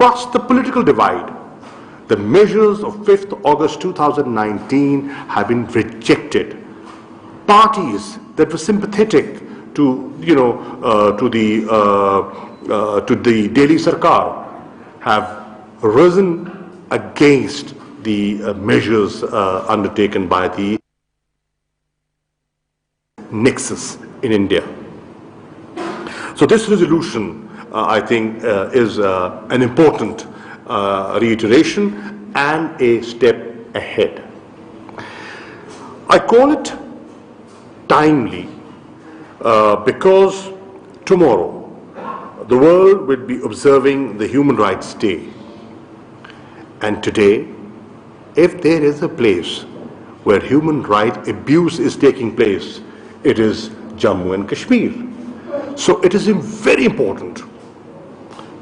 across the political divide, the measures of 5th August 2019 have been rejected. Parties that were sympathetic to, to the Delhi Sarkar have risen against the measures undertaken by the nexus in India. So this resolution, I think, is an important reiteration and a step ahead. I call it timely because tomorrow the world will be observing the Human Rights Day. And today, if there is a place where human rights abuse is taking place, it is Jammu and Kashmir. So it is very important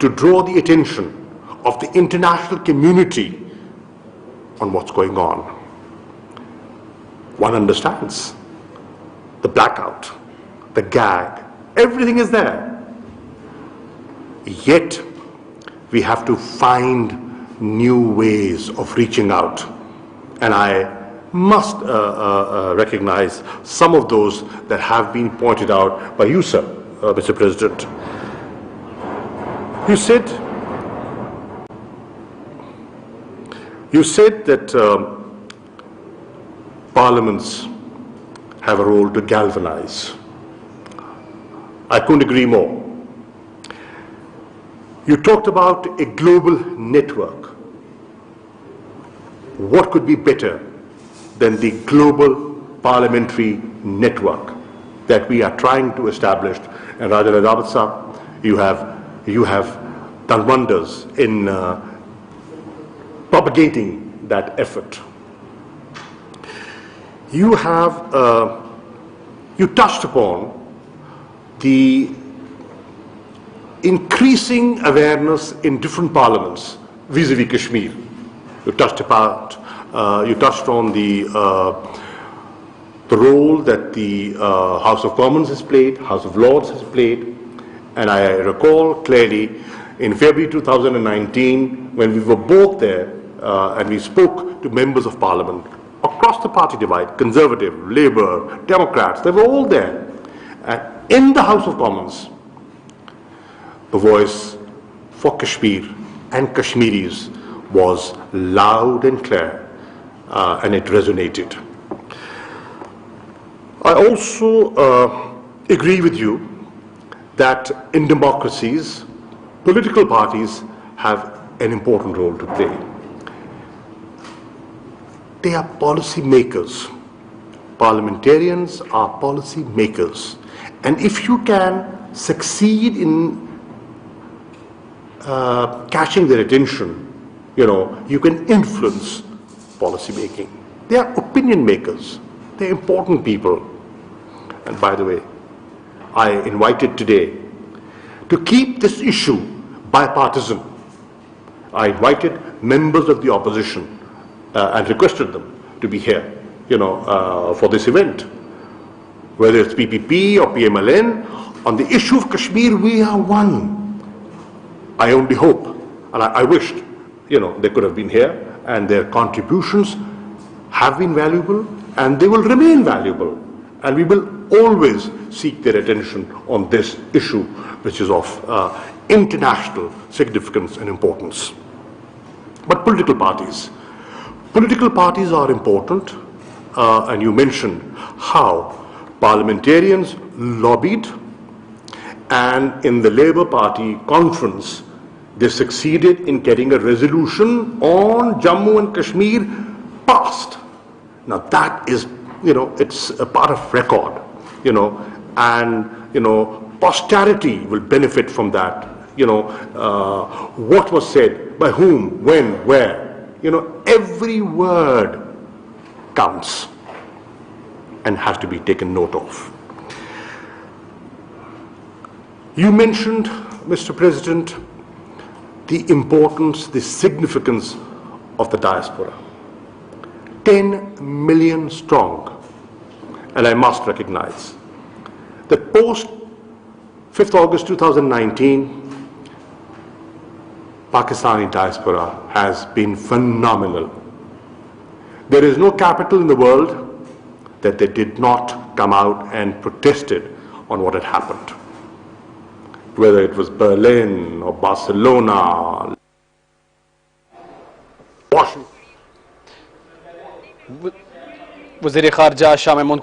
to draw the attention of the international community on what's going on. One understands the blackout, the gag, everything is there. Yet we have to find new ways of reaching out. And I must recognize some of those that have been pointed out by you, sir, Mr. President. You said that parliaments have a role to galvanize. I couldn't agree more. You talked about a global network. What could be better than the global parliamentary network that we are trying to establish? And Raja Rawat Sahab, you have done wonders in propagating that effort. You touched upon the increasing awareness in different parliaments vis-a-vis Kashmir. You touched on the role that the House of Commons has played, House of Lords has played, and I recall clearly in February 2019 when we were both there and we spoke to members of Parliament across the party divide, Conservative, Labour, Democrats, they were all there. And in the House of Commons, the voice for Kashmir and Kashmiris was loud and clear, and it resonated. I also agree with you that in democracies, political parties have an important role to play. They are policy makers. Parliamentarians are policy makers. And if you can succeed in catching their attention, you can influence policy making. They are opinion makers. They are important people. And by the way, I invited today to keep this issue bipartisan. I invited members of the opposition and requested them to be here, for this event. Whether it's PPP or PMLN, on the issue of Kashmir, we are one. I only hope, and I wished, they could have been here, and their contributions have been valuable, and they will remain valuable. And we will always seek their attention on this issue, which is of international significance and importance. But political parties are important, and you mentioned how parliamentarians lobbied, and in the Labour Party conference, they succeeded in getting a resolution on Jammu and Kashmir passed. Now that is, it's a part of record, and posterity will benefit from that. What was said, by whom, when, where, every word counts and has to be taken note of. You mentioned, Mr. President, the importance, the significance of the diaspora. 10 million strong. And I must recognize that post 5th August 2019, Pakistani diaspora has been phenomenal. There is no capital in the world that they did not come out and protested on what had happened. Whether it was Berlin or Barcelona, Washington. Wazir ख़ारजा Shah Mahmood